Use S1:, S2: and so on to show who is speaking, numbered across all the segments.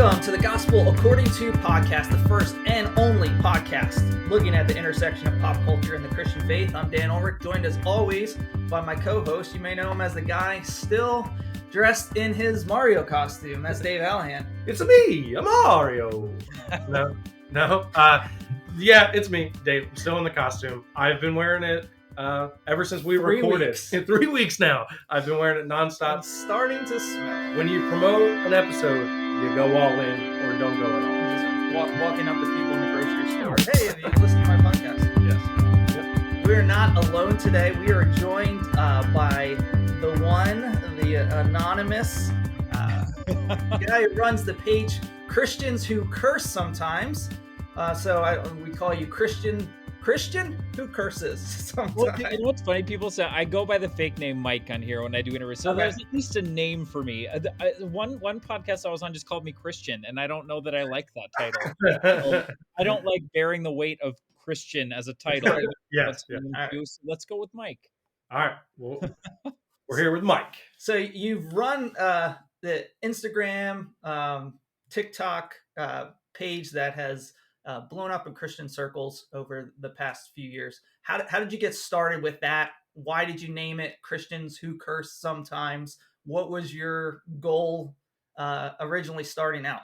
S1: Welcome to the Gospel According to podcast, the first and only podcast looking at the intersection of pop culture and the Christian faith. I'm Dan Ulrich, joined as always by my co-host. You may know him as the guy still dressed in his Mario costume. That's Dave Allahan.
S2: It's me, I'm Mario. No. Yeah, it's me, Dave. I'm still in the costume. I've been wearing it ever since we recorded. In 3 weeks now. I've been wearing it nonstop.
S1: It's starting to smell.
S2: When you promote an episode, you go all in or don't go at all.
S1: Just walking up to people in the grocery store. Hey, have you listened to my podcast?
S2: Yes. Yep.
S1: We're not alone today. We are joined by the anonymous guy who runs the page Christians Who Curse Sometimes. We call you Christian who curses sometimes.
S3: Well, you know what's funny? People say I go by the fake name Mike on here when I do interviews. So there's at least a name for me. One podcast I was on just called me Christian, and I don't know that I like that title. I don't like bearing the weight of Christian as a title.
S2: Yes.
S3: Right. So let's go with Mike.
S2: All right. Well, we're here with Mike.
S1: So you've run the Instagram, TikTok page that has blown up in Christian circles over the past few years. How did you get started with that? Why did you name it Christians Who Curse Sometimes? What was your goal originally starting out?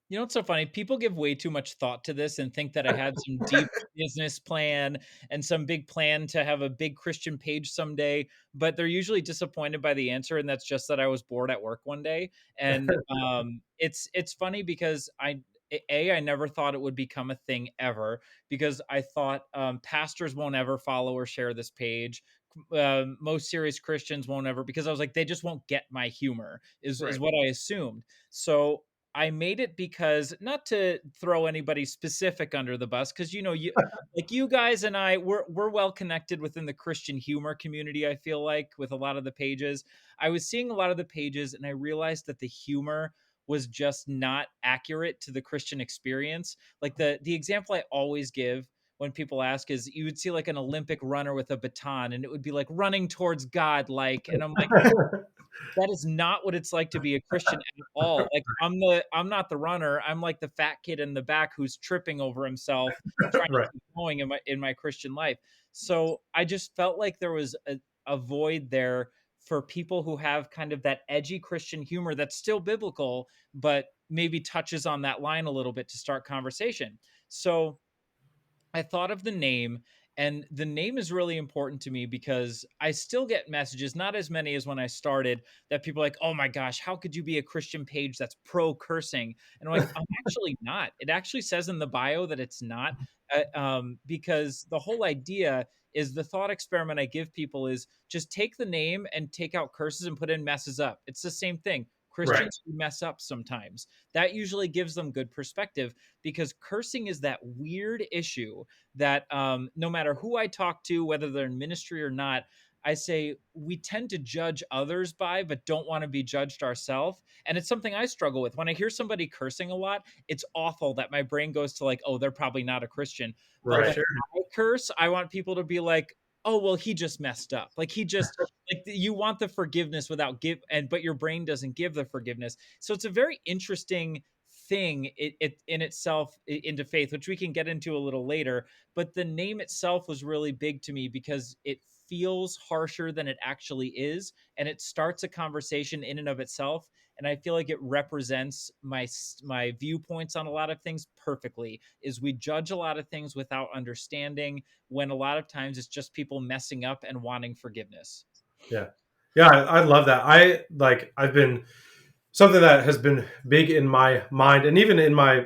S3: You know, it's so funny. People give way too much thought to this and think that I had some deep business plan and some big plan to have a big Christian page someday, but they're usually disappointed by the answer. And that's just that I was bored at work one day. And it's funny because I never thought it would become a thing ever, because I thought pastors won't ever follow or share this page. Most serious Christians won't ever, because I was like, they just won't get my humor is what I assumed. So I made it because, not to throw anybody specific under the bus, because you like you guys and I, we're well connected within the Christian humor community. I feel like with a lot of the pages, I was seeing a lot of the pages, and I realized that the humor was just not accurate to the Christian experience. Like the example I always give when people ask is, you would see like an Olympic runner with a baton, and it would be like running towards God, like, and I'm like, that is not what it's like to be a Christian at all. Like I'm not the runner. I'm like the fat kid in the back who's tripping over himself, trying to keep going in my Christian life. So I just felt like there was a void there for people who have kind of that edgy Christian humor that's still biblical, but maybe touches on that line a little bit to start conversation. So I thought of the name, and the name is really important to me because I still get messages, not as many as when I started, that people are like, oh my gosh, how could you be a Christian page that's pro cursing? And I'm like, I'm actually not. It actually says in the bio that it's not, because the whole idea is, the thought experiment I give people is just take the name and take out curses and put in messes up. It's the same thing. Christians who mess up sometimes. That usually gives them good perspective, because cursing is that weird issue that no matter who I talk to, whether they're in ministry or not, I say we tend to judge others by, but don't want to be judged ourselves. And it's something I struggle with. When I hear somebody cursing a lot, it's awful that my brain goes to like, oh, they're probably not a Christian. But when I curse, I want people to be like, oh, well, he just messed up. Like he just, like, you want the forgiveness without but your brain doesn't give the forgiveness. So it's a very interesting thing it in itself into faith, which we can get into a little later. But the name itself was really big to me because it feels harsher than it actually is. And it starts a conversation in and of itself. And I feel like it represents my viewpoints on a lot of things perfectly. Is we judge a lot of things without understanding, when a lot of times it's just people messing up and wanting forgiveness.
S2: Yeah, I love that. I've been, something that has been big in my mind, and even in my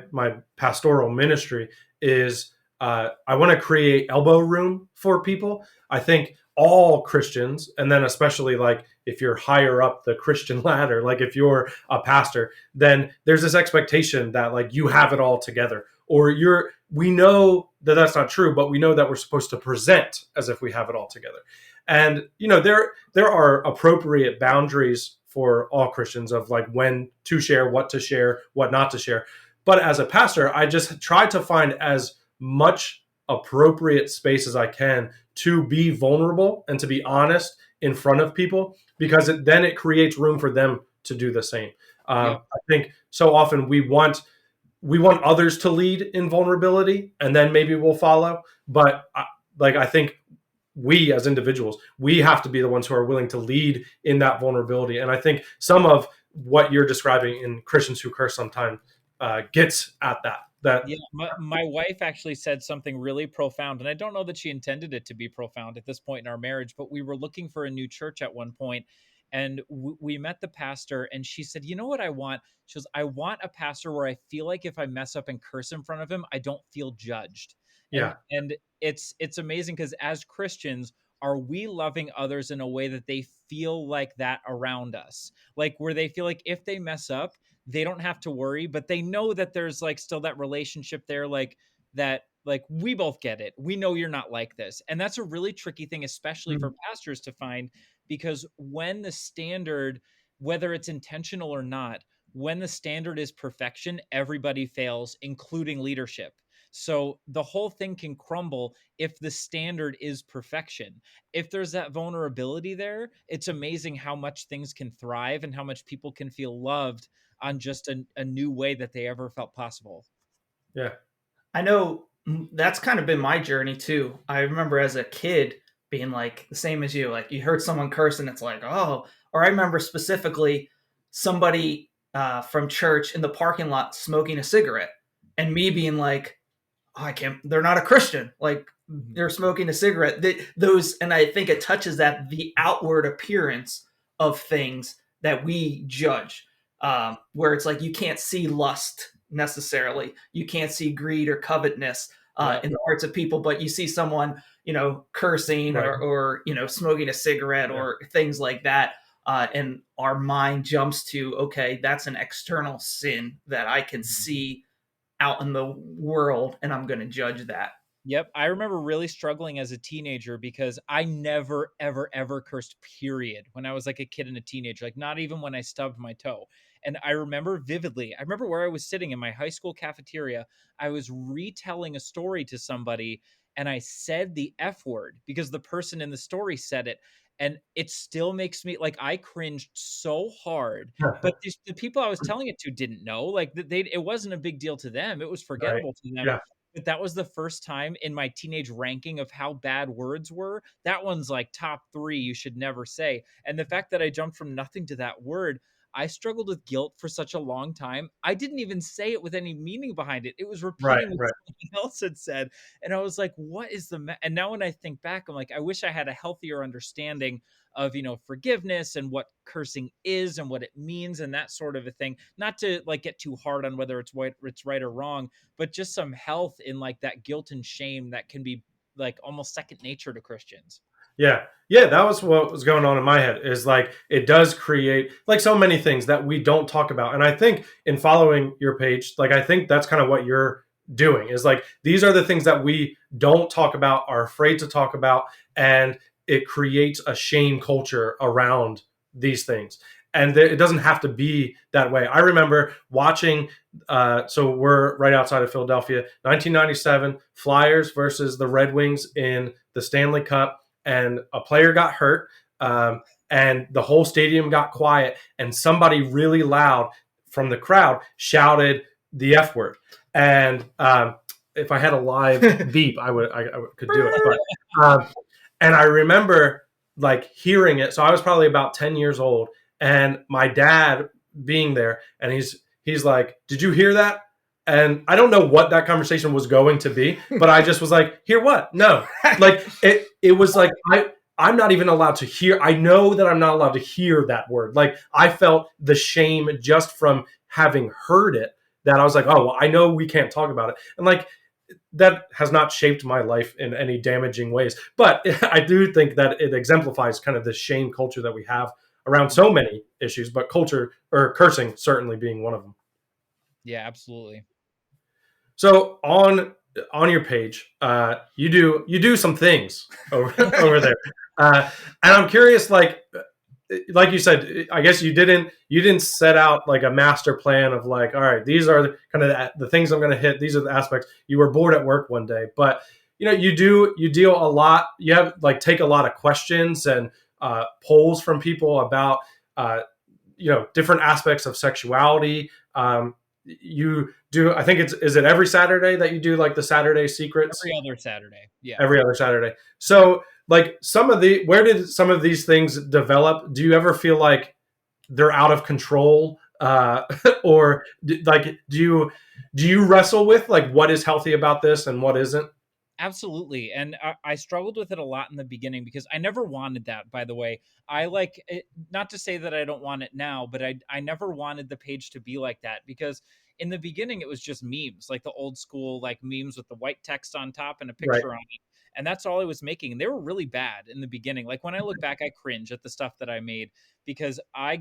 S2: pastoral ministry, is I want to create elbow room for people. I think all Christians, and then especially like if you're higher up the Christian ladder, like if you're a pastor, then there's this expectation that like you have it all together, or we know that that's not true, but we know that we're supposed to present as if we have it all together. And, there are appropriate boundaries for all Christians of like when to share, what not to share. But as a pastor, I just try to find as much appropriate space as I can to be vulnerable and to be honest in front of people, because then it creates room for them to do the same. I think so often we want others to lead in vulnerability, and then maybe we'll follow. But I think we as individuals, we have to be the ones who are willing to lead in that vulnerability. And I think some of what you're describing in Christians Who Curse Sometimes gets at that.
S3: Yeah, my wife actually said something really profound, and I don't know that she intended it to be profound at this point in our marriage, but we were looking for a new church at one point, and we met the pastor, and she said, "You know what I want?" She goes, "I want a pastor where I feel like if I mess up and curse in front of him, I don't feel judged."
S2: Yeah.
S3: And it's amazing because as Christians, are we loving others in a way that they feel like that around us? Like where they feel like if they mess up, they don't have to worry, but they know that there's like still that relationship there, like that, like we both get it. We know you're not like this. And that's a really tricky thing, especially for
S2: Mhm.
S3: pastors to find, because when the standard, whether it's intentional or not, when the standard is perfection, everybody fails, including leadership. So the whole thing can crumble if the standard is perfection. If there's that vulnerability there, it's amazing how much things can thrive and how much people can feel loved on just a new way that they ever felt possible.
S2: Yeah.
S1: I know that's kind of been my journey too. I remember as a kid being like the same as you, like you heard someone curse and it's like, oh, or I remember specifically somebody from church in the parking lot smoking a cigarette and me being like, oh, I can't, they're not a Christian. Like
S3: Mhm.
S1: they're smoking a cigarette. Those, and I think it touches that the outward appearance of things that we judge, where it's like you can't see lust necessarily, you can't see greed or covetousness
S3: Yep.
S1: in the hearts of people, but you see someone, cursing
S2: Right.
S1: or smoking a cigarette
S2: Yeah.
S1: or things like that. And our mind jumps to, okay, that's an external sin that I can see out in the world and I'm going to judge that.
S3: Yep. I remember really struggling as a teenager because I never, ever, ever cursed, period, when I was like a kid and a teenager, like not even when I stubbed my toe. And I remember vividly, I remember where I was sitting in my high school cafeteria. I was retelling a story to somebody and I said the F word because the person in the story said it. And it still makes me like I cringed so hard. But the people I was telling it to didn't know. Like it wasn't a big deal to them. It was
S2: Right.
S3: forgettable to them,
S2: Yeah.
S3: but that was the first time in my teenage ranking of how bad words were. That one's like top 3 you should never say. And the fact that I jumped from nothing to that word, I struggled with guilt for such a long time. I didn't even say it with any meaning behind it. It was
S2: Right.
S3: repeating what
S2: Right.
S3: somebody else had said. And I was like, what is and now when I think back, I'm like, I wish I had a healthier understanding of, forgiveness and what cursing is and what it means and that sort of a thing. Not to like get too hard on whether it's right or wrong, but just some health in like that guilt and shame that can be like almost second nature to Christians.
S2: Yeah. Yeah. That was what was going on in my head, is like, it does create like so many things that we don't talk about. And I think in following your page, like, I think that's kind of what you're doing, is like, these are the things that we don't talk about, are afraid to talk about. And it creates a shame culture around these things. And it doesn't have to be that way. I remember watching, so we're right outside of Philadelphia, 1997, Flyers versus the Red Wings in the Stanley Cup, and a player got hurt, and the whole stadium got quiet, and somebody really loud from the crowd shouted the F word. And if I had a live beep, I could do it. But and I remember like hearing it. So I was probably about 10 years old, and my dad being there, and he's like, "Did you hear that?" And I don't know what that conversation was going to be, but I just was like, "Hear what?" No. Like it was like I'm not even allowed to hear. I know that I'm not allowed to hear that word. Like I felt the shame just from having heard it, that I was like, "Oh, well, I know we can't talk about it." And like that has not shaped my life in any damaging ways. But I do think that it exemplifies kind of the shame culture that we have around so many issues, but culture or cursing certainly being one of them.
S3: Yeah, absolutely.
S2: So on your page, you do some things over over there, and I'm curious, like you said, I guess you didn't set out like a master plan of like, all right, these are kind of the things I'm going to hit. These are the aspects. You were bored at work one day, but you deal a lot. You have like take a lot of questions and polls from people about different aspects of sexuality, You do, I think is it every Saturday that you do like the Saturday secrets?
S3: Every other Saturday. Yeah.
S2: Every other Saturday. So like where did some of these things develop? Do you ever feel like they're out of control? Or like, do you wrestle with like what is healthy about this and what isn't?
S3: Absolutely. And I struggled with it a lot in the beginning because I never wanted that, by the way. I like it, not to say that I don't want it now, but I never wanted the page to be like that because in the beginning it was just memes, like the old school like memes with the white text on top and a
S2: Right.
S3: picture on it. And that's all I was making. And they were really bad in the beginning. Like when I look back, I cringe at the stuff that I made because I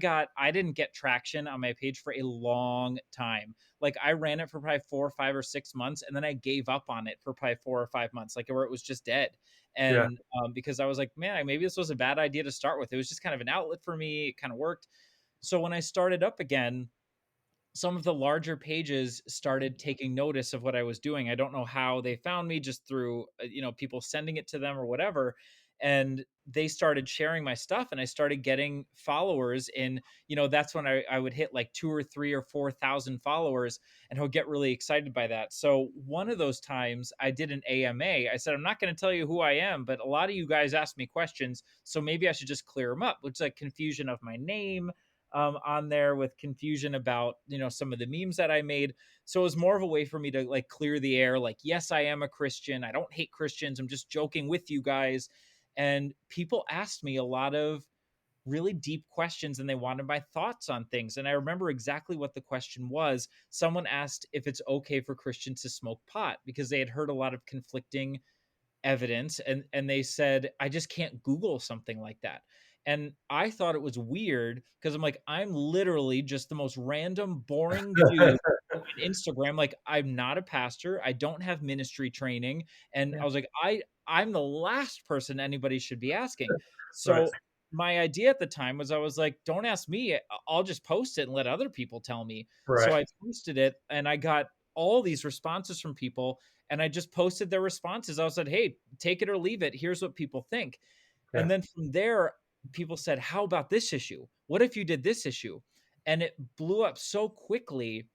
S3: didn't get traction on my page for a long time. Like I ran it for probably 4 or 5 or 6 months, and then I gave up on it for probably 4 or 5 months, like where it was just dead.
S2: Yeah.
S3: And because I was like, man, maybe this was a bad idea to start with. It was just kind of an outlet for me. It kind of worked. So when I started up again, some of the larger pages started taking notice of what I was doing. I don't know how they found me, just through people sending it to them or whatever. And they started sharing my stuff, and I started getting followers. In that's when I would hit like 2 or 3 or 4 thousand followers, and I would get really excited by that. So one of those times I did an AMA. I said, I'm not going to tell you who I am, but a lot of you guys asked me questions, so maybe I should just clear them up, which is like confusion of my name on there, with confusion about some of the memes that I made. So it was more of a way for me to like clear the air. Like, yes, I am a Christian. I don't hate Christians. I'm just joking with you guys. And people asked me a lot of really deep questions, and they wanted my thoughts on things. And I remember exactly what the question was. Someone asked if it's okay for Christians to smoke pot because they had heard a lot of conflicting evidence, and they said I just can't Google something like that. And I thought it was weird because I'm like, I'm literally just the most random boring dude on Instagram. Like, I'm not a pastor, I don't have ministry training. And I
S1: Yeah.
S3: was like, I'm the last person anybody should be asking.
S2: Right.
S3: So my idea at the time was, I was like, don't ask me, I'll just post it and let other people tell me. So
S2: Right.
S3: I posted it, and I got all these responses from people, and I just posted their responses. I said, hey, take it or leave it. Here's what people think.
S2: Yeah.
S3: And then from there, people said, how about this issue? What if you did this issue? And it blew up so quickly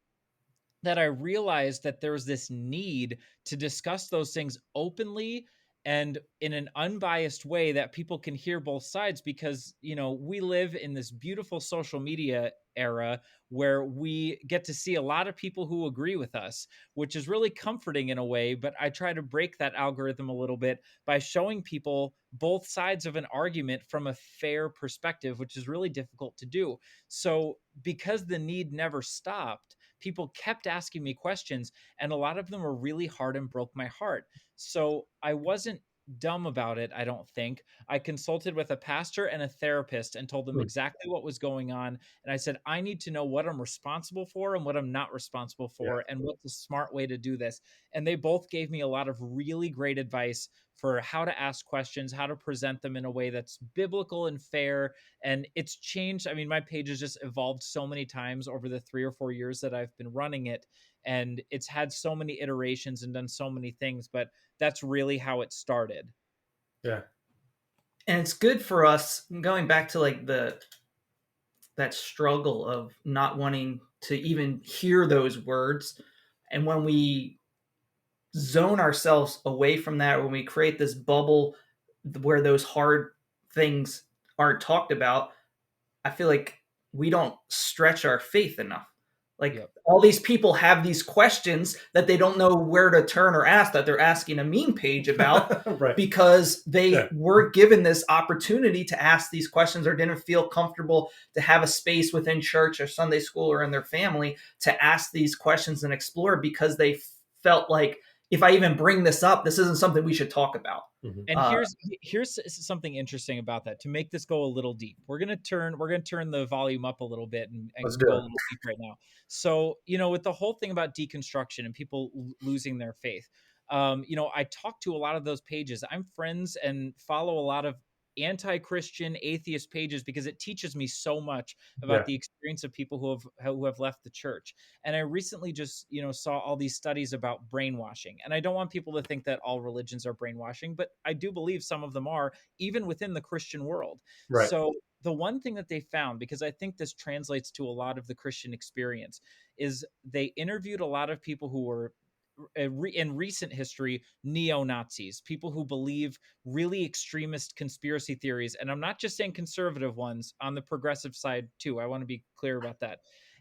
S3: that I realized that there was this need to discuss those things openly and in an unbiased way that people can hear both sides, because we live in this beautiful social media era where we get to see a lot of people who agree with us, which is really comforting in a way. But I try to break that algorithm a little bit by showing people both sides of an argument from a fair perspective, which is really difficult to do. So because the need never stopped, people kept asking me questions, and a lot of them were really hard and broke my heart. So I wasn't dumb about it, I don't think. I consulted with a pastor and a therapist and told them
S2: Hmm.
S3: exactly what was going on. And I said, I need to know what I'm responsible for and what I'm not responsible
S2: Yeah.
S3: for, and what's the smart way to do this. And they both gave me a lot of really great advice for how to ask questions, how to present them in a way that's biblical and fair. And it's changed. I mean, my page has just evolved so many times over the 3 or 4 years that I've been running it, and it's had so many iterations and done so many things. But that's really how it started.
S2: Yeah.
S1: And it's good for us, going back to like that struggle of not wanting to even hear those words. And when we zone ourselves away from that, when we create this bubble where those hard things aren't talked about, I feel like we don't stretch our faith enough. Like,
S3: Yep.
S1: all these people have these questions that they don't know where to turn or ask, that they're asking a meme page about,
S2: Right.
S1: because
S2: Yeah.
S1: they were given this opportunity to ask these questions, or didn't feel comfortable to have a space within church or Sunday school or in their family to ask these questions and explore, because they felt like, if I even bring this up, this isn't something we should talk about.
S2: Hmm.
S3: And here's something interesting about that. To make this go a little deep, we're gonna turn the volume up a little bit, and
S2: Let's do
S3: go a
S2: it.
S3: little deep right now. So with the whole thing about deconstruction and people losing their faith, I talk to a lot of those pages. I'm friends and follow a lot of anti-Christian atheist pages because it teaches me so much about
S2: Yeah.
S3: the experience of people who have left the church. And I recently just saw all these studies about brainwashing. And I don't want people to think that all religions are brainwashing, but I do believe some of them are, even within the Christian world.
S2: Right.
S3: So the one thing that they found, because I think this translates to a lot of the Christian experience, is they interviewed a lot of people who were in recent history neo-Nazis, people who believe really extremist conspiracy theories. And I'm not just saying conservative ones, on the progressive side too. I want to be clear about that.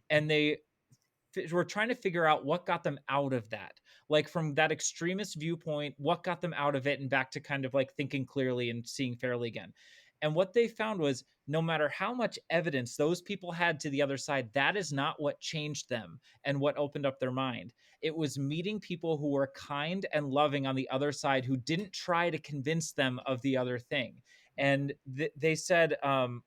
S3: And they we're trying to figure out what got them out of that, like from that extremist viewpoint, what got them out of it and back to kind of like thinking clearly and seeing fairly again. And what they found was no matter how much evidence those people had to the other side, that is not what changed them and what opened up their mind. It was meeting people who were kind and loving on the other side, who didn't try to convince them of the other thing. And they said,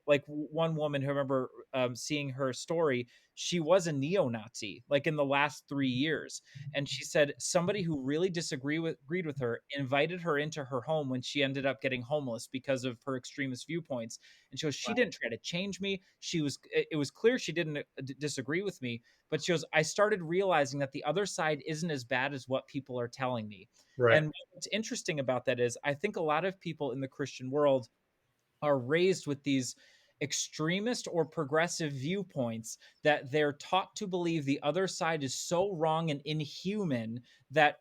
S3: like one woman who, I remember seeing her story, she was a neo-Nazi like in the last 3 years. And she said somebody who really agreed with her invited her into her home when she ended up getting homeless because of her extremist viewpoints. And she goes, she didn't try to change me. It was clear she didn't disagree with me, but she goes, I started realizing that the other side isn't as bad as what people are telling me.
S2: Right.
S3: And what's interesting about that is I think a lot of people in the Christian world are raised with these extremist or progressive viewpoints that they're taught to believe the other side is so wrong and inhuman that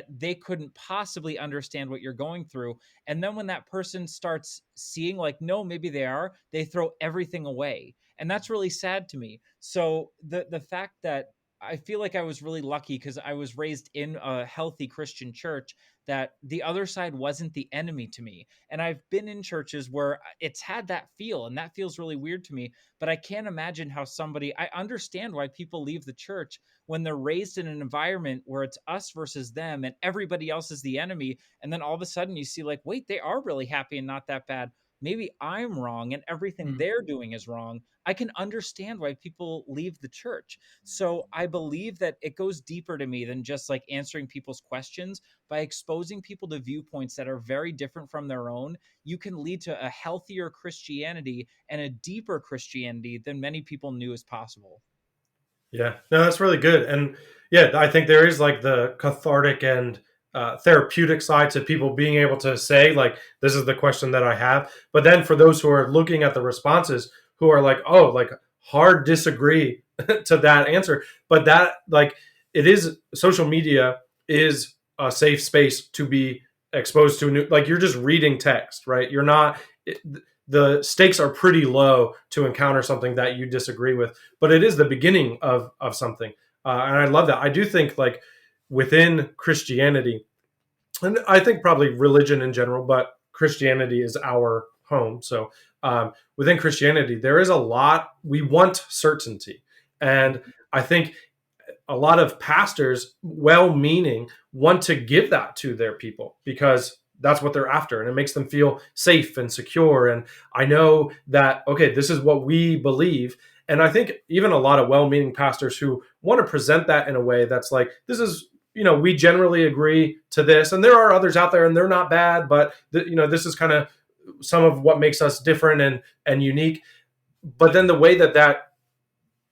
S3: they couldn't possibly understand what you're going through. And then when that person starts seeing like, no, maybe they are, they throw everything away. And that's really sad to me. So the fact that I feel like I was really lucky because I was raised in a healthy Christian church, that the other side wasn't the enemy to me. And I've been in churches where it's had that feel, and that feels really weird to me. But I can't imagine how I understand why people leave the church when they're raised in an environment where it's us versus them and everybody else is the enemy. And then all of a sudden you see, like, wait, they are really happy and not that bad. Maybe I'm wrong and everything
S1: Mm.
S3: they're doing is wrong. I can understand why people leave the church. So I believe that it goes deeper to me than just like answering people's questions. By exposing people to viewpoints that are very different from their own, you can lead to a healthier Christianity and a deeper Christianity than many people knew is possible.
S2: Yeah, no, that's really good. And yeah, I think there is like the cathartic and therapeutic side to people being able to say, like, this is the question that I have. But then for those who are looking at the responses, who are like, oh, like hard disagree to that answer. But that, like, it is social media is a safe space to be exposed to new, like, you're just reading text, right? You're not, it, the stakes are pretty low to encounter something that you disagree with, but it is the beginning of something. And I love that. I do think like within Christianity, and I think probably religion in general, but Christianity is our home. So within Christianity, there is a lot, we want certainty. And I think a lot of pastors, well meaning, want to give that to their people because that's what they're after. And it makes them feel safe and secure. And I know that, okay, this is what we believe. And I think even a lot of well meaning pastors who want to present that in a way that's like, this is, we generally agree to this. And there are others out there and they're not bad, but, this is kind of some of what makes us different and unique. But then the way that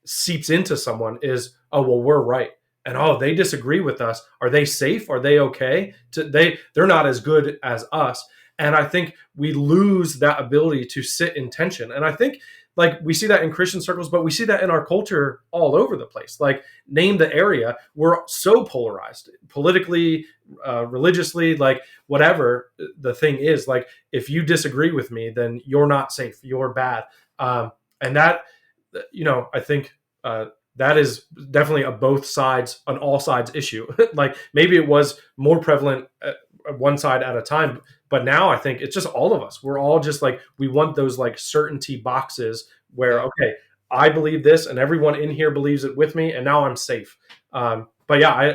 S2: seeps into someone is, oh, well, we're right, and oh, they disagree with us, are they safe, are they okay, they're not as good as us. And I think we lose that ability to sit in tension. And I think like we see that in Christian circles, but we see that in our culture all over the place. Like, name the area, we're so polarized politically, religiously, like whatever the thing is, like if you disagree with me, then you're not safe, you're bad. And that, I think that is definitely a both sides, an all sides issue. Like maybe it was more prevalent at one side at a time, but now I think it's just all of us. We're all just like, we want those like certainty boxes where, okay, I believe this and everyone in here believes it with me, and now I'm safe. But yeah,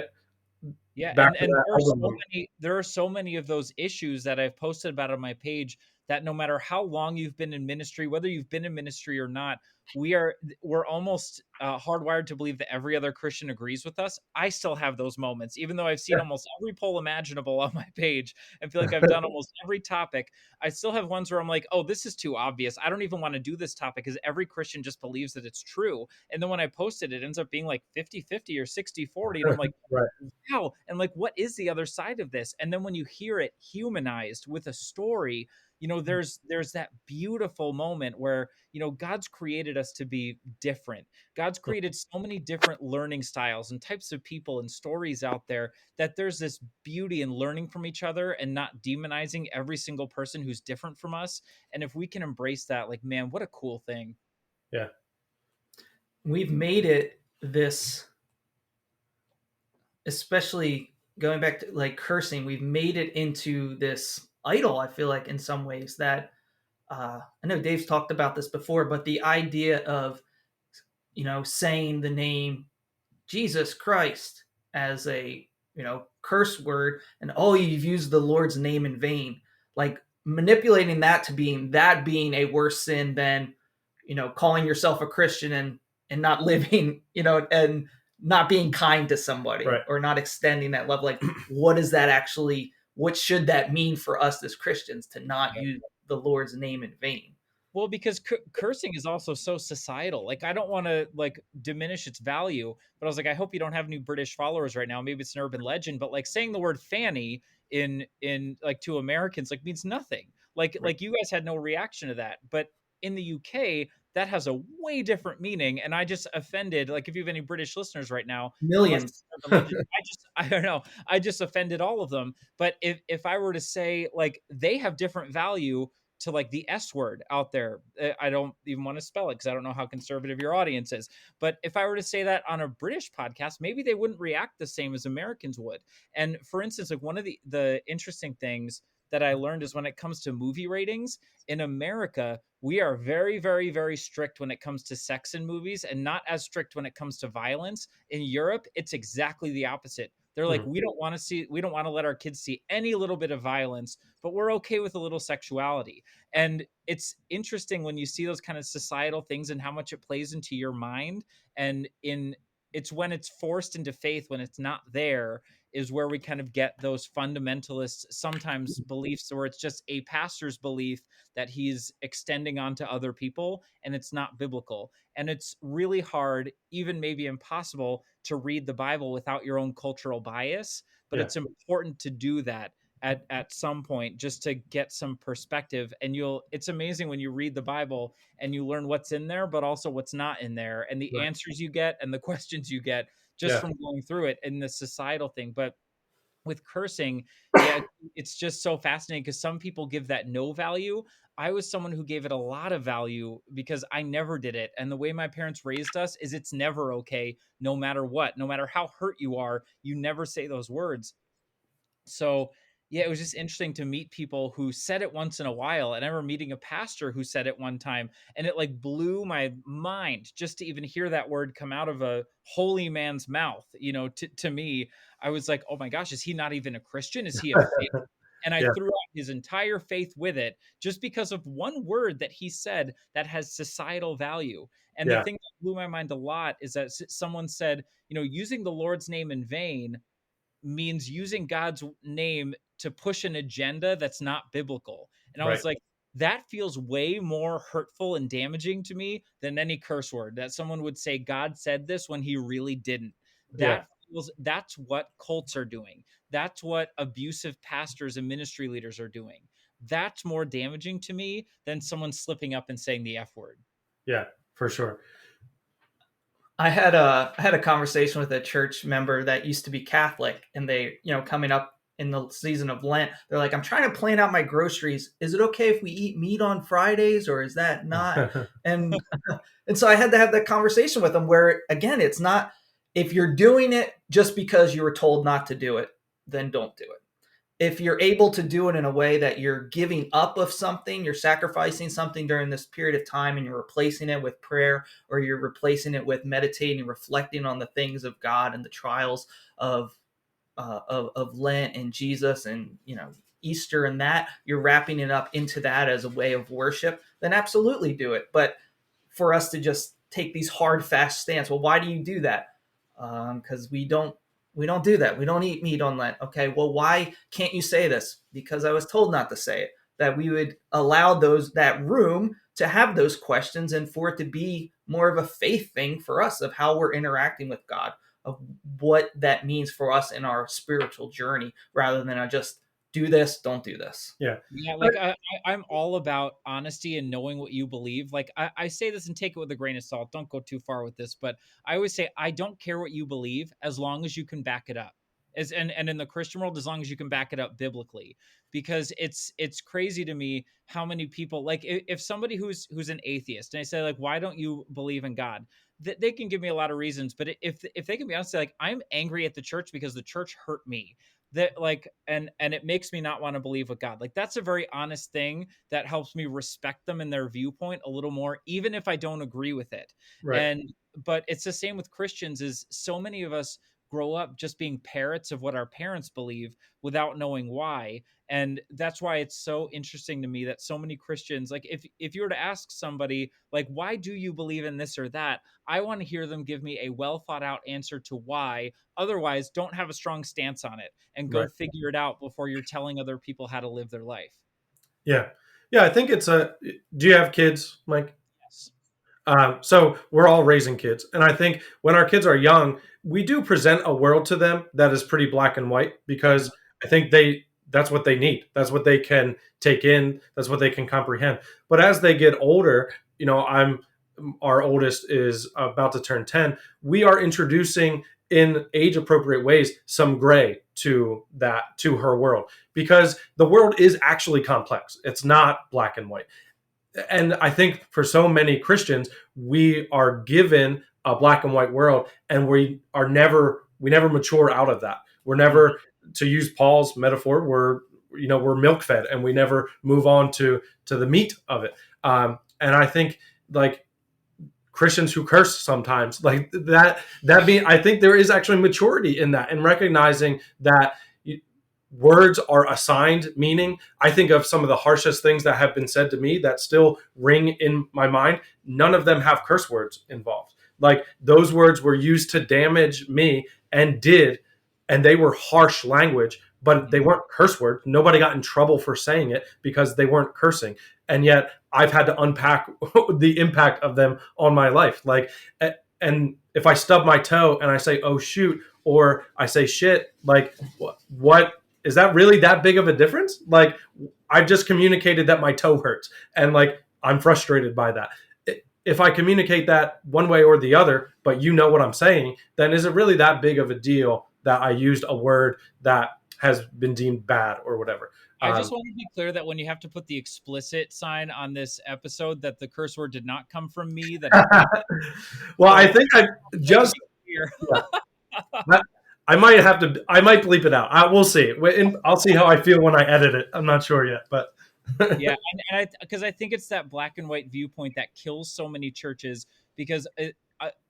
S3: Yeah,
S2: back to
S3: and
S2: that album.
S3: there are so many of those issues that I've posted about on my page that no matter how long you've been in ministry, whether you've been in ministry or not, we're almost hardwired to believe that every other Christian agrees with us. I still have those moments, even though I've seen
S2: Yeah.
S3: almost every poll imaginable on my page and feel like I've done almost every topic. I still have ones where I'm like, oh, this is too obvious. I don't even want to do this topic because every Christian just believes that it's true. And then when I post it, it ends up being like 50-50 or 60-40. And I'm like,
S2: Right.
S3: wow. And like, what is the other side of this? And then when you hear it humanized with a story, there's that beautiful moment where, God's created us to be different. God's created so many different learning styles and types of people and stories out there, that there's this beauty in learning from each other and not demonizing every single person who's different from us. And if we can embrace that, like, man, what a cool thing.
S2: Yeah.
S1: We've made it this, especially going back to like cursing, we've made it into this idol, I feel like, in some ways, that I know Dave's talked about this before, but the idea of, saying the name Jesus Christ as a, curse word, and oh, you've used the Lord's name in vain, like manipulating that to being a worse sin than, calling yourself a Christian and not living, and not being kind to somebody,
S2: Right.
S1: or not extending that love. Like, what is that actually? What should that mean for us as Christians to not use the Lord's name in vain?
S3: Well, because cursing is also so societal. Like, I don't want to like diminish its value, but I was like, I hope you don't have any British followers right now. Maybe it's an urban legend, but like saying the word fanny in like to Americans like means nothing. Like
S2: Right.
S3: like you guys had no reaction to that, but in the UK that has a way different meaning. And I just offended, like, if you have any British listeners right now, unless it's
S1: Millions.
S3: an urban legend, I don't know, I just offended all of them. But if I were to say like they have different value to like the S word out there. I don't even want to spell it because I don't know how conservative your audience is. But if I were to say that on a British podcast, maybe they wouldn't react the same as Americans would. And for instance, like one of the interesting things that I learned is when it comes to movie ratings in America, we are very, very, very strict when it comes to sex in movies and not as strict when it comes to violence. In Europe, it's exactly the opposite. They're like,
S2: Mhm.
S3: we don't want to let our kids see any little bit of violence, but we're okay with a little sexuality. And it's interesting when you see those kind of societal things and how much it plays into your mind. And it's when it's forced into faith, when it's not there, is where we kind of get those fundamentalist sometimes beliefs where it's just a pastor's belief that he's extending onto other people and it's not biblical. And it's really hard, even maybe impossible, to read the Bible without your own cultural bias, but
S2: Yeah.
S3: it's important to do that at some point just to get some perspective. And it's amazing when you read the Bible and you learn what's in there but also what's not in there, and the
S2: Right.
S3: answers you get and the questions you get just
S2: Yeah.
S3: from going through it and the societal thing. But with cursing, yeah, it's just so fascinating because some people give that no value. I was someone who gave it a lot of value because I never did it. And the way my parents raised us is it's never okay, no matter what, no matter how hurt you are, you never say those words. So yeah, it was just interesting to meet people who said it once in a while. And I remember meeting a pastor who said it one time, and it like blew my mind just to even hear that word come out of a holy man's mouth. To me, I was like, oh my gosh, is he not even a Christian? Is he a fake? And I
S2: Yeah.
S3: threw out his entire faith with it just because of one word that he said that has societal value. And the
S2: Yeah.
S3: thing that blew my mind a lot is that someone said, using the Lord's name in vain means using God's name to push an agenda that's not biblical. And I
S2: Right.
S3: was like, that feels way more hurtful and damaging to me than any curse word that someone would say God said this when he really didn't.
S2: Yeah.
S3: That's what cults are doing. That's what abusive pastors and ministry leaders are doing. That's more damaging to me than someone slipping up and saying the F word.
S2: Yeah. For sure.
S1: I had a conversation with a church member that used to be Catholic, and they, coming up in the season of Lent, they're like, I'm trying to plan out my groceries. Is it okay if we eat meat on Fridays, or is that not? And and so I had to have that conversation with them where, again, it's not, if you're doing it just because you were told not to do it, then don't do it. If you're able to do it in a way that you're giving up of something, you're sacrificing something during this period of time, and you're replacing it with prayer, or you're replacing it with meditating, reflecting on the things of God and the trials of of Lent and Jesus and Easter, and that you're wrapping it up into that as a way of worship, then absolutely do it. But for us to just take these hard, fast stance, well, why do you do that? Because we don't do that. We don't eat meat on Lent. Okay, well, why can't you say this? Because I was told not to say it. That we would allow that room to have those questions, and for it to be more of a faith thing for us of how we're interacting with God, of what that means for us in our spiritual journey, rather than just do this, don't do this.
S2: Yeah.
S3: Yeah, like I'm all about honesty and knowing what you believe. Like I say this and take it with a grain of salt. Don't go too far with this, but I always say I don't care what you believe as long as you can back it up. As and in the Christian world, as long as you can back it up biblically, because it's crazy to me how many people like if somebody who's an atheist and I say like why don't you believe in God, they can give me a lot of reasons, but if they can be honest, like I'm angry at the church because the church hurt me, that like and it makes me not want to believe with God. Like that's a very honest thing that helps me respect them and their viewpoint a little more, even if I don't agree with it.
S2: Right.
S3: And but it's the same with Christians, is so many of us grow up just being parrots of what our parents believe without knowing why. And that's why it's so interesting to me that so many Christians, like if you were to ask somebody like why do you believe in this or that, I want to hear them give me a well thought out answer to why. Otherwise, don't have a strong stance on it and go
S2: Right.
S3: figure it out before you're telling other people how to live their life.
S2: Yeah. Yeah. I think it's a. Do you have kids, Mike?
S3: Yes.
S2: So we're all raising kids, and I think when our kids are young, we do present a world to them that is pretty black and white because I think that's what they need. That's what they can take in. That's what they can comprehend. But as they get older, our oldest is about to turn 10. We are introducing in age appropriate ways some gray to her world because the world is actually complex. It's not black and white. And I think for so many Christians, we are given a black and white world, and we never mature out of that. We're never, to use Paul's metaphor, we're milk fed, and we never move on to the meat of it. And I think like Christians who curse sometimes, like that being, I think there is actually maturity in that, and recognizing that words are assigned meaning. I think of some of the harshest things that have been said to me that still ring in my mind. None of them have curse words involved. Like those words were used to damage me and they were harsh language, but they weren't curse words. Nobody got in trouble for saying it because they weren't cursing. And yet I've had to unpack the impact of them on my life. Like, and if I stub my toe and I say, oh shoot, or I say shit, like what is that really that big of a difference? Like I've just communicated that my toe hurts and like I'm frustrated by that. If I communicate that one way or the other, but you know what I'm saying, then is it really that big of a deal that I used a word that has been deemed bad or whatever?
S3: I just want to be clear that when you have to put the explicit sign on this episode, that the curse word did not come from me. That
S2: well, I think I just yeah, I might bleep it out. We'll see. I'll see how I feel when I edit it. I'm not sure yet, but
S3: yeah, and because I think it's that black and white viewpoint that kills so many churches. Because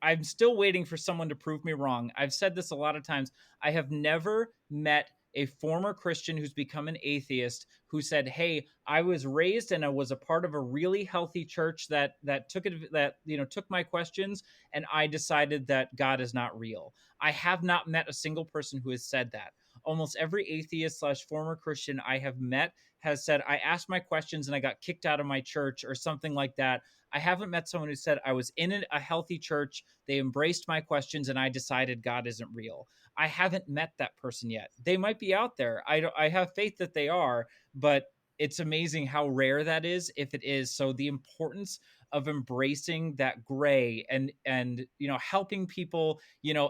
S3: I'm still waiting for someone to prove me wrong. I've said this a lot of times. I have never met a former Christian who's become an atheist who said, "Hey, I was raised and I was a part of a really healthy church that took my questions, and I decided that God is not real." I have not met a single person who has said that. Almost every atheist / former Christian I have met has said, "I asked my questions and I got kicked out of my church," or something like that. I haven't met someone who said, "I was in a healthy church, they embraced my questions, and I decided God isn't real." I haven't met that person yet. They might be out there. I have faith that they are, but it's amazing how rare that is, if it is. So the importance of embracing that gray and helping people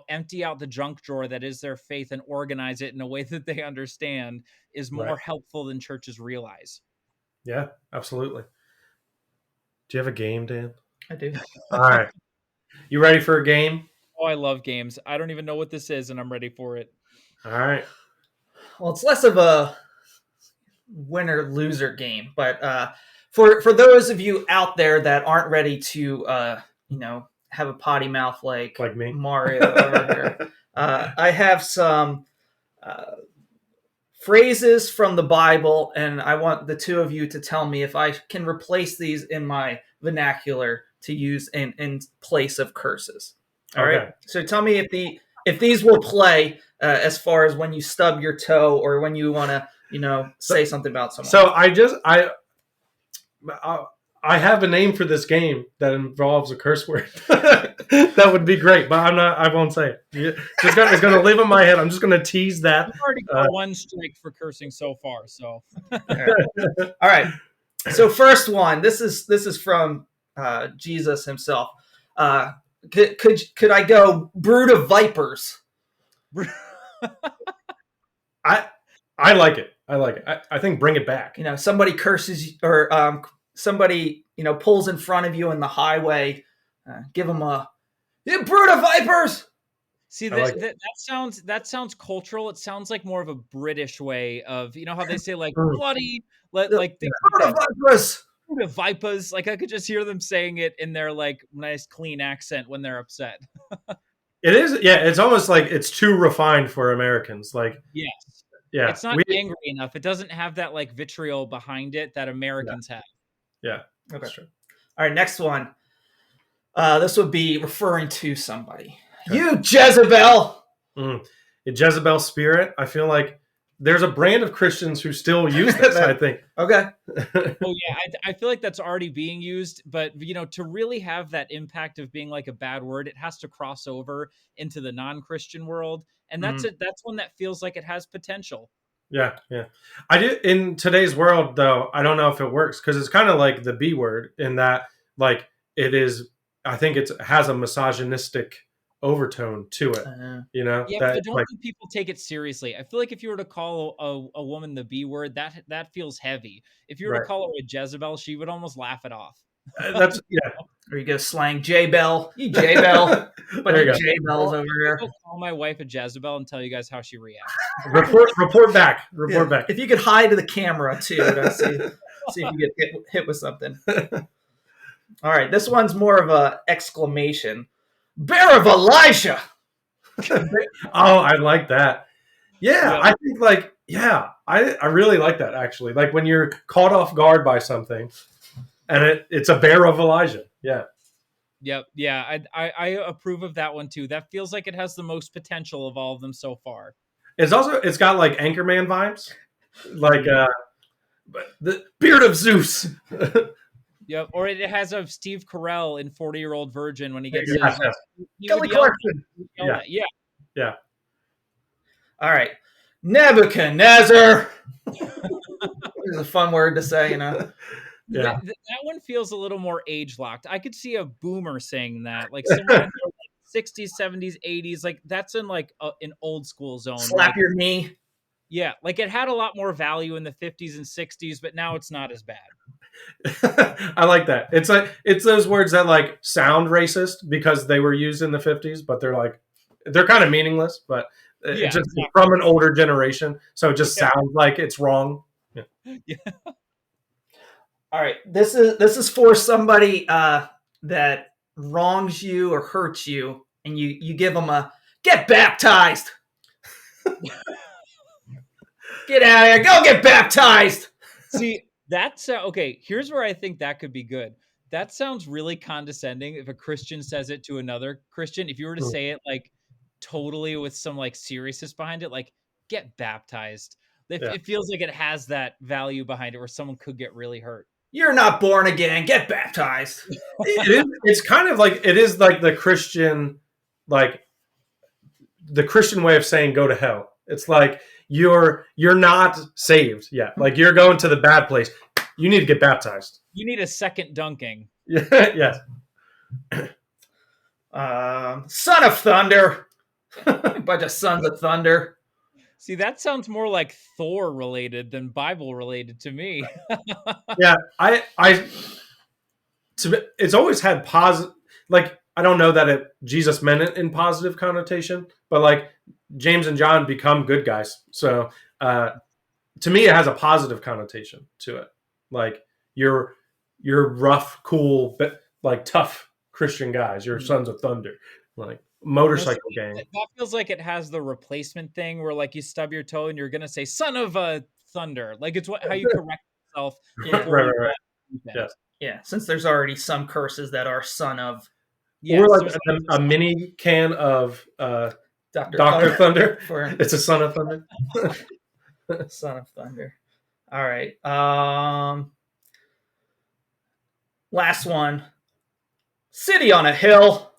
S3: empty out the junk drawer that is their faith and organize it in a way that they understand is more
S2: right.
S3: helpful than churches realize.
S2: Yeah, absolutely. Do you have a game, Dan?
S1: I do.
S2: All right. You ready for a game?
S3: Oh, I love games. I don't even know what this is, and I'm ready for it.
S2: All right.
S1: Well, it's less of a winner loser game, but for those of you out there that aren't ready to have a potty mouth like
S2: me,
S1: Mario over here, I have some phrases from the Bible, and I want the two of you to tell me if I can replace these in my vernacular to use in place of curses. All
S2: okay.
S1: right. So tell me if these will play as far as when you stub your toe or when you want to say something about someone.
S2: So I have a name for this game that involves a curse word. That would be great, but I won't say it. It's going to live in my head. I'm just going to tease that.
S3: You've already got one strike for cursing so far. So,
S1: All right. So first one. This is from Jesus himself. Could I go brood of vipers?
S2: I like it. I like it. I think bring it back.
S1: Somebody curses or somebody pulls in front of you in the highway. Give them you brood of vipers.
S3: See, that sounds cultural. It sounds like more of a British way of, how they say like bloody, like the
S1: brood of vipers.
S3: The vipers. Like I could just hear them saying it in their like nice clean accent when they're upset.
S2: It is, yeah. It's almost like it's too refined for Americans. Like,
S3: yes,
S2: yeah,
S3: it's not angry enough. It doesn't have that like vitriol behind it that Americans have.
S2: Yeah,
S1: okay. That's true. All right, next one. This would be referring to somebody. Okay. You Jezebel.
S2: A Jezebel spirit. I feel like there's a brand of Christians who still use this. I think.
S1: Okay.
S3: Oh yeah, I feel like that's already being used, but to really have that impact of being like a bad word, it has to cross over into the non-Christian world, and that's that's one that feels like it has potential.
S2: Yeah. I do in today's world, though. I don't know if it works because it's kind of like the B word in that, like, it is. I think it has a misogynistic overtone to it.
S3: Yeah, but I don't think people take it seriously. I feel like if you were to call a woman the B word, that feels heavy. If you were to call her a Jezebel, she would almost laugh it off.
S2: That's yeah.
S1: Or you go slang J-Bell. You J-Bell. But you J-Bells over here.
S3: I'll call my wife a Jezebel and tell you guys how she reacts.
S2: Report back. Report back.
S1: If you could hide to the camera too, see if you get hit with something. All right, this one's more of a exclamation. Bear of Elijah.
S2: Oh, I like that. Yeah, I think I really like that actually. Like when you're caught off guard by something, and it's a bear of Elijah. Yeah.
S3: Yep. Yeah, I approve of that one too. That feels like it has the most potential of all of them so far.
S2: It's got like Anchorman vibes, like the beard of Zeus.
S3: Yep, or it has a Steve Carell in 40-Year-Old Virgin when he gets
S1: Kelly Clarkson.
S2: Yeah.
S1: All right, Nebuchadnezzar. It's a fun word to say,
S2: Yeah,
S3: that one feels a little more age locked. I could see a boomer saying that, like someone in the 60s, 70s, 80s. Like that's in like an old school zone.
S1: Slap your knee.
S3: Yeah, like it had a lot more value in the 50s and 60s, but now it's not as bad.
S2: I like that. It's those words that like sound racist because they were used in the 50s, but they're kind of meaningless, but it's just from an older generation, so it just sounds like it's wrong.
S3: Yeah.
S1: All right, this is for somebody that wrongs you or hurts you, and you give them a get baptized. Get out of here! Go get baptized.
S3: See, that's okay. Here's where I think that could be good. That sounds really condescending if a Christian says it to another Christian. If you were to say it like totally with some like seriousness behind it, like get baptized. It feels like it has that value behind it where someone could get really hurt.
S1: You're not born again. Get baptized.
S2: It's kind of like it is like the Christian way of saying go to hell. It's like you're not saved yet. Like you're going to the bad place. You need to get baptized.
S3: You need a second dunking.
S2: Yes.
S1: Son of Thunder. A bunch of sons of thunder.
S3: See, that sounds more like Thor related than Bible related to me.
S2: Yeah, it's always had positive. Like I don't know that Jesus meant it in positive connotation, but like James and John become good guys. So to me, it has a positive connotation to it. Like you're rough, cool, but like tough Christian guys. You're sons of thunder, like motorcycle gang.
S3: That feels like it has the replacement thing where like you stub your toe and you're gonna say son of a thunder. Like it's how you correct yourself.
S2: Right. Yes.
S1: Yeah, since there's already some curses that are son of.
S2: Or like a mini can of Dr. Thunder. It's a son of thunder.
S1: Son of thunder. All right. Last one. City on a hill.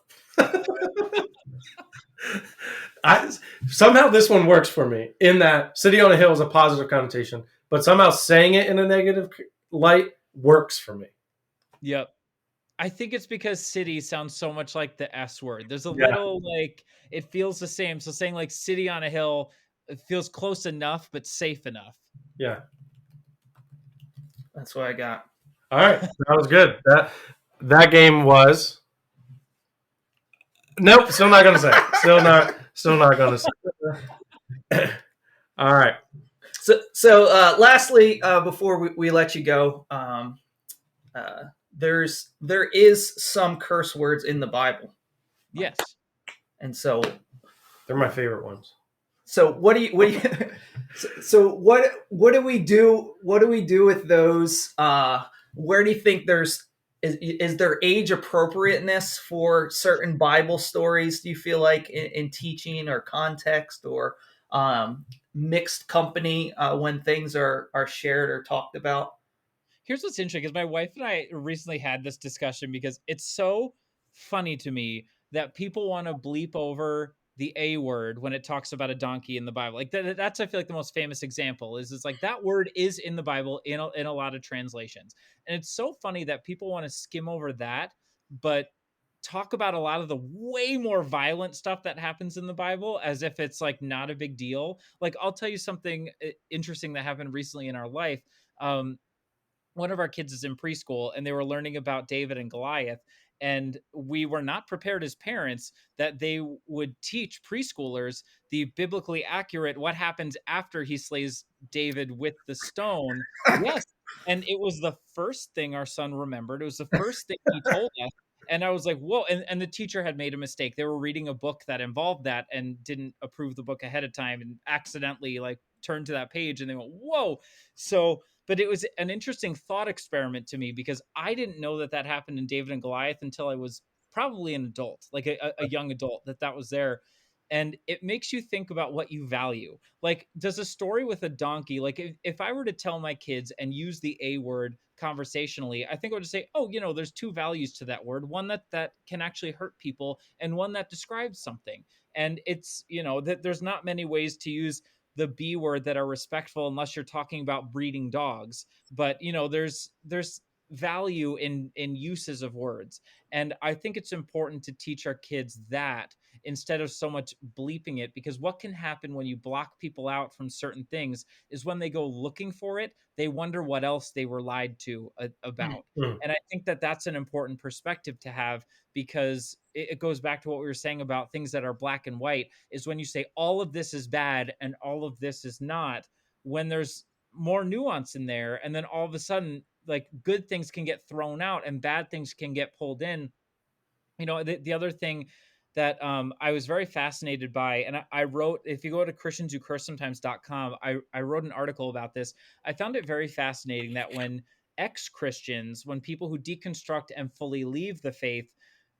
S2: I somehow this one works for me in that city on a hill is a positive connotation, but somehow saying it in a negative light works for me.
S3: Yep. I think it's because city sounds so much like the S word. There's a
S2: Yeah,
S3: little like it feels the same. So saying like city on a hill, it feels close enough but safe enough.
S2: yeah.
S1: That's what I got.
S2: All right, that was good. That game was nope. Still not gonna say. Still not gonna say. All right.
S1: So lastly, before we let you go, uh, there is some curse words in the Bible,
S3: Yes.
S1: and so
S2: They're my favorite ones.
S1: so what do you so what do we do? What do we do with those? Where do you think is there age appropriateness for certain Bible stories? Do you feel like in teaching or context or mixed company when things are shared or talked about?
S3: Here's what's interesting is my wife and I recently had this discussion because it's so funny to me that people want to bleep over the A word when it talks about a donkey in the Bible. Like that's I feel like the most famous example is like that word is in the Bible in a lot of translations. And it's so funny that people want to skim over that, but talk about a lot of the way more violent stuff that happens in the Bible as if it's like not a big deal. Like I'll tell you something interesting that happened recently in our life. One of our kids is in preschool and they were learning about David and Goliath. And we were not prepared as parents that they would teach preschoolers the biblically accurate what happens after he slays David with the stone. Yes. And it was the first thing our son remembered. It was the first thing he told us. And I was like, whoa. And the teacher had made a mistake. They were reading a book that involved that and didn't approve the book ahead of time and accidentally like turned to that page and they went, whoa. So but it was an interesting thought experiment to me because I didn't know that that happened in David and Goliath until I was probably an adult, like a young adult, that was there. And it makes you think about what you value. Like, does a story with a donkey, like if I were to tell my kids and use the A word conversationally, I think I would just say, oh, there's two values to that word, one that can actually hurt people and one that describes something. And it's, that there's not many ways to use the B word that are respectful unless you're talking about breeding dogs. But there's value in uses of words. And I think it's important to teach our kids that instead of so much bleeping it, because what can happen when you block people out from certain things is when they go looking for it, they wonder what else they were lied to about.
S2: Mm.
S3: And I think that that's an important perspective to have because it goes back to what we were saying about things that are black and white is when you say all of this is bad and all of this is not, when there's more nuance in there. And then all of a sudden, like good things can get thrown out and bad things can get pulled in. The other thing that I was very fascinated by, and I wrote, if you go to christianswhocursemetimes.com, I wrote an article about this. I found it very fascinating that when ex-Christians, when people who deconstruct and fully leave the faith,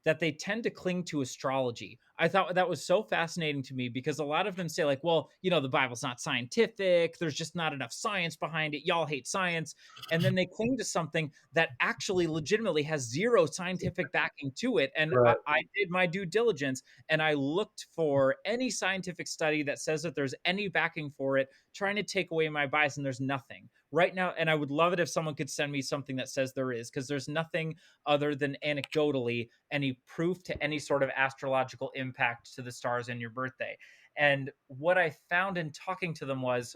S3: that they tend to cling to astrology. I thought that was so fascinating to me because a lot of them say like, well, the Bible's not scientific. There's just not enough science behind it. Y'all hate science. And then they cling to something that actually legitimately has zero scientific backing to it. And I,
S2: Right.
S3: I did my due diligence and I looked for any scientific study that says that there's any backing for it, trying to take away my bias, and there's nothing right now. And I would love it if someone could send me something that says there is, because there's nothing other than anecdotally any proof to any sort of astrological impact to the stars in your birthday. And what I found in talking to them was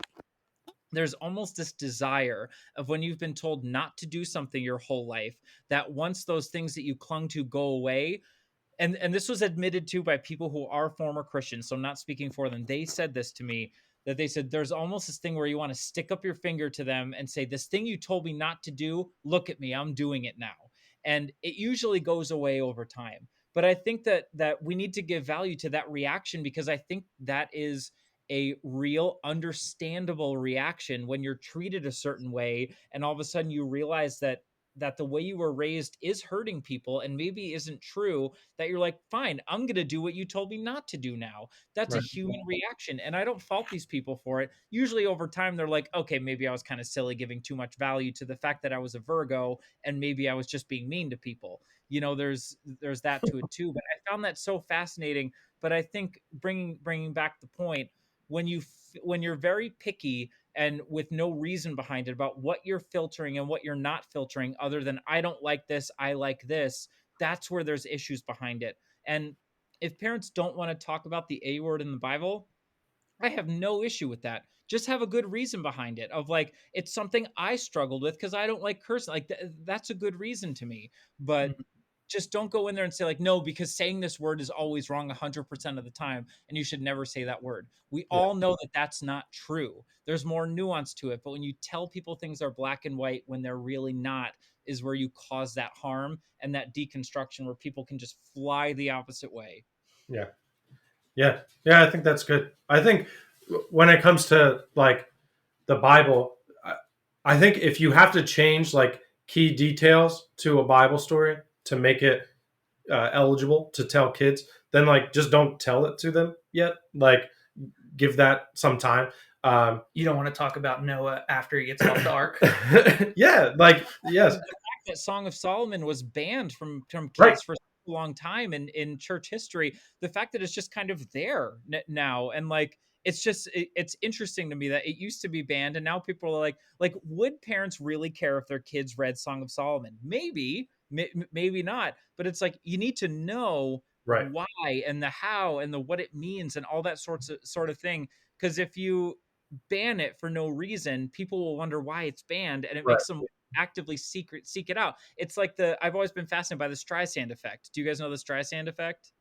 S3: there's almost this desire of when you've been told not to do something your whole life, that once those things that you clung to go away, and this was admitted to by people who are former Christians, so I'm not speaking for them. They said this to me, that they said there's almost this thing where you want to stick up your finger to them and say, this thing you told me not to do, look at me, I'm doing it now. And it usually goes away over time. But I think that we need to give value to that reaction because I think that is a real understandable reaction when you're treated a certain way and all of a sudden you realize that that the way you were raised is hurting people and maybe isn't true, that you're like, fine, I'm going to do what you told me not to do now. That's a
S2: Right.
S3: human reaction. And I don't fault these people for it. Usually over time, they're like, okay, maybe I was kind of silly giving too much value to the fact that I was a Virgo, and maybe I was just being mean to people. There's that to it too. But I found that so fascinating. But I think bringing back the point, when you're very picky and with no reason behind it about what you're filtering and what you're not filtering, other than I don't like this, I like this, that's where there's issues behind it. And if parents don't want to talk about the A word in the Bible, I have no issue with that. Just have a good reason behind it, of like, it's something I struggled with because I don't like cursing. Like that's a good reason to me. But
S1: Mhm.
S3: just don't go in there and say like, no, because saying this word is always wrong 100% of the time and you should never say that word. We
S2: Yeah.
S3: all know that that's not true. There's more nuance to it. But when you tell people things are black and white when they're really not, is where you cause that harm and that deconstruction where people can just fly the opposite way.
S2: Yeah. Yeah. Yeah. I think that's good. I think when it comes to like the Bible, I think if you have to change like key details to a Bible story to make it eligible to tell kids, then like just don't tell it to them yet. Like give that some time.
S1: You don't want to talk about Noah after he gets off the ark.
S2: Yeah, like yes,
S3: The fact that Song of Solomon was banned from
S2: right,
S3: kids for a long time in church history, the fact that it's just kind of there now, and like it's interesting to me that it used to be banned and now people are like, would parents really care if their kids read Song of Solomon? Maybe, maybe not, but it's like you need to know
S2: right,
S3: why and the how and the what it means and all that sort of thing, because if you ban it for no reason, people will wonder why it's banned, and it
S2: right.
S3: makes them actively seek it out. It's like I've always been fascinated by the Streisand effect. Do you guys know the Streisand effect?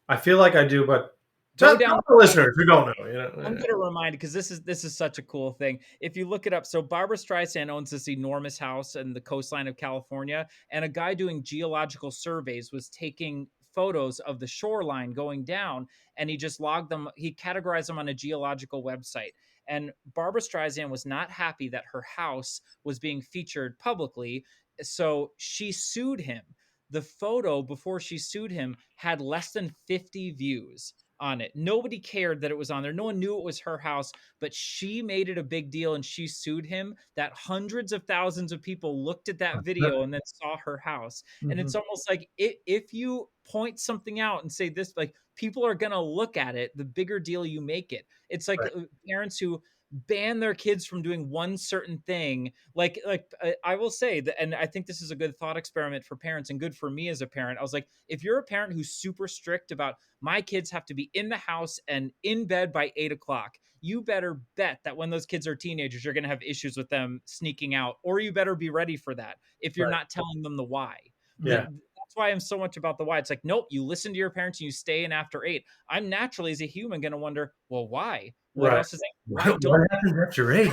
S2: I feel like I do, but
S3: Go
S2: tell
S3: down
S2: the
S3: the
S2: listeners who don't know. You
S3: I'm
S2: know,
S3: gonna remind, because this is such a cool thing. If you look it up, so Barbara Streisand owns this enormous house in the coastline of California, and a guy doing geological surveys was taking photos of the shoreline going down, and he just logged them. He categorized them on a geological website. And Barbara Streisand was not happy that her house was being featured publicly, so she sued him. The photo before she sued him had less than 50 views on it. Nobody cared that it was on there. No one knew it was her house, but she made it a big deal and she sued him, that hundreds of thousands of people looked at that video and then saw her house. And
S1: Mhm.
S3: it's almost like if you point something out and say this, like, people are going to look at it, the bigger deal you make it. It's like
S2: right,
S3: parents who ban their kids from doing one certain thing, I will say that, and I think this is a good thought experiment for parents and good for me as a parent. I was like, if you're a parent who's super strict about my kids have to be in the house and in bed by 8 o'clock, you better bet that when those kids are teenagers, you're going to have issues with them sneaking out, or you better be ready for that if you're
S2: right.
S3: not telling them the why.
S2: Yeah,
S3: That's why I'm so much about the why. It's like, nope, you listen to your parents and you stay in after 8. I'm naturally, as a human, going to wonder, well, why? What
S2: right.
S3: else is that? Why
S2: What
S3: don't
S2: happens after 8?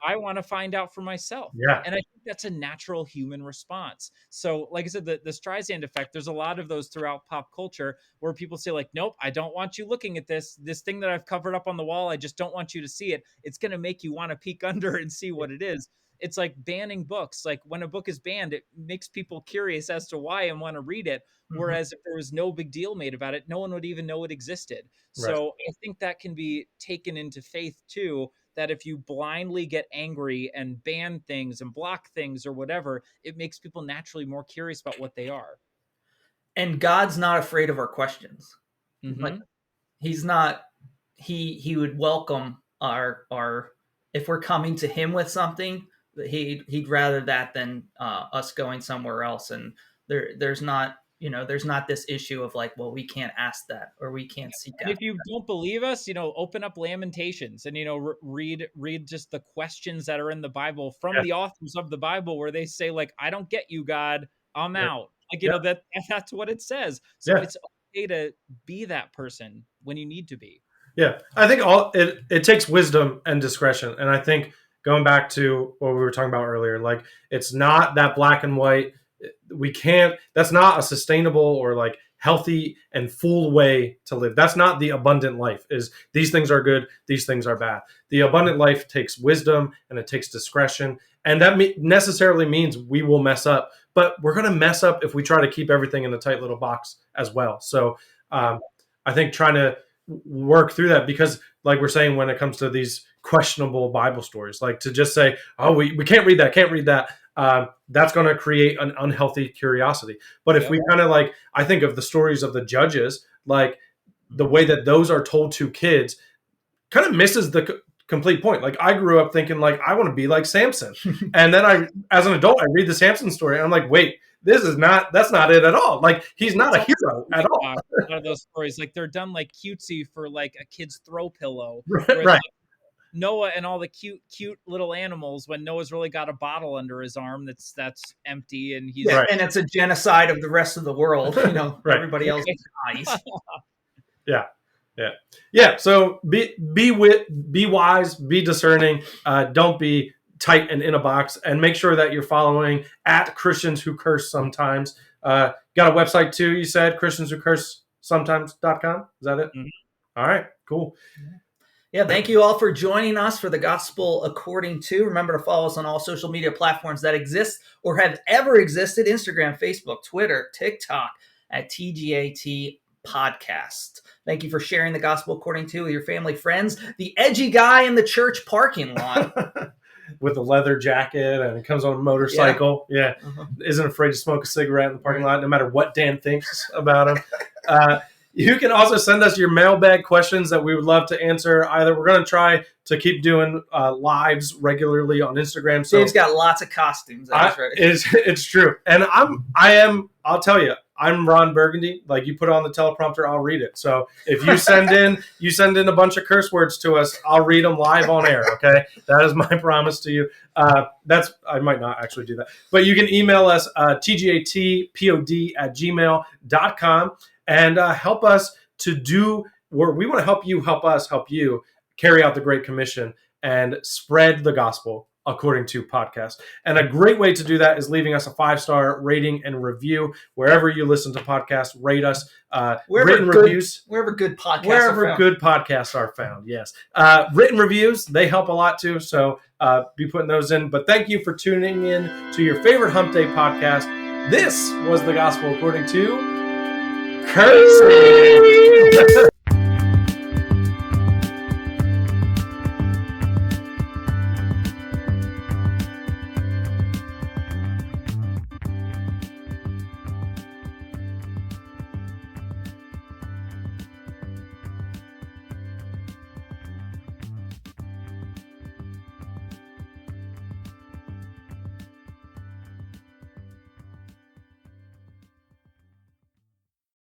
S3: I want to find out for myself?
S2: Yeah,
S3: And I think that's a natural human response. So, like I said, the Streisand effect, there's a lot of those throughout pop culture where people say, like, nope, I don't want you looking at this thing that I've covered up on the wall. I just don't want you to see it. It's going to make you want to peek under and see what it is. It's like banning books. Like when a book is banned, it makes people curious as to why and want to read it.
S1: Mhm.
S3: Whereas if there was no big deal made about it, no one would even know it existed.
S2: right.
S3: So I think that can be taken into faith too, that if you blindly get angry and ban things and block things or whatever, it makes people naturally more curious about what they are.
S1: And God's not afraid of our questions. Like
S3: Mm-hmm.
S1: he's not. He would welcome our if we're coming to him with something. He'd rather that than us going somewhere else. And there's not, there's not this issue of like, well, we can't ask that or we can't seek
S3: And if
S1: after.
S3: you don't believe us, open up Lamentations and read just the questions that are in the Bible from
S2: Yeah,
S3: the authors of the Bible, where they say like, "I don't get you, God. I'm
S2: yeah,
S3: out." Like
S2: yeah,
S3: that's what it says. So
S2: yeah.
S3: it's okay to be that person when you need to be.
S2: Yeah, I think it takes wisdom and discretion, and I think going back to what we were talking about earlier, it's not that black and white. We can't. That's not a sustainable or like healthy and full way to live. That's not the abundant life, is these things are good, these things are bad. The abundant life takes wisdom and it takes discretion. And that necessarily means we will mess up, but we're going to mess up if we try to keep everything in a tight little box as well. So I think trying to work through that, because like we're saying, when it comes to these questionable Bible stories, like to just say, oh, we can't read that, that's going to create an unhealthy curiosity. But if we kind of like, I think of the stories of the judges, like the way that those are told to kids kind of misses the complete point. Like I grew up thinking like, I want to be like Samson. And then as an adult, I read the Samson story and I'm like, wait, that's not it at all. Like he's not a hero at all.
S3: A lot of those stories, like they're done like cutesy for like a kid's throw pillow.
S2: Right.
S3: Like Noah and all the cute little animals, when Noah's really got a bottle under his arm that's empty, and he's
S1: and it's a genocide of the rest of the world. Everybody else dies.
S2: Yeah. So be wise, be discerning. Don't be tight and in a box, and make sure that you're following at Christians Who Curse Sometimes. Got a website too, you said, christianswhocurse.sometimes.com. Is that it?
S3: Mm-hmm.
S2: All right, cool.
S1: Yeah, thank you all for joining us for the Gospel According To. Remember to follow us on all social media platforms that exist or have ever existed: Instagram, Facebook, Twitter, TikTok, at TGAT Podcast. Thank you for sharing the Gospel According To with your family, friends. The edgy guy in the church parking lot.
S2: With a leather jacket, and it comes on a motorcycle. Yeah. Isn't afraid to smoke a cigarette in the parking lot, no matter what Dan thinks about him. You can also send us your mailbag questions that we would love to answer. Either we're going to try to keep doing lives regularly on Instagram. So
S1: Dave's got lots of costumes.
S2: It's true. And I'll tell you, I'm Ron Burgundy. Like, you put it on the teleprompter, I'll read it. So if you send in a bunch of curse words to us, I'll read them live on air. Okay. That is my promise to you. I might not actually do that, but you can email us, tgatpod@gmail.com, and help us to do where we want to help you, help us, help you carry out the Great Commission and spread the gospel according to podcast. And a great way to do that is leaving us a 5-star rating and review wherever you listen to podcasts. Rate us, reviews,
S1: wherever good podcasts
S2: are found. Yes, written reviews, they help a lot too. So be putting those in. But thank you for tuning in to your favorite Hump Day podcast. This was the Gospel According To Cursing.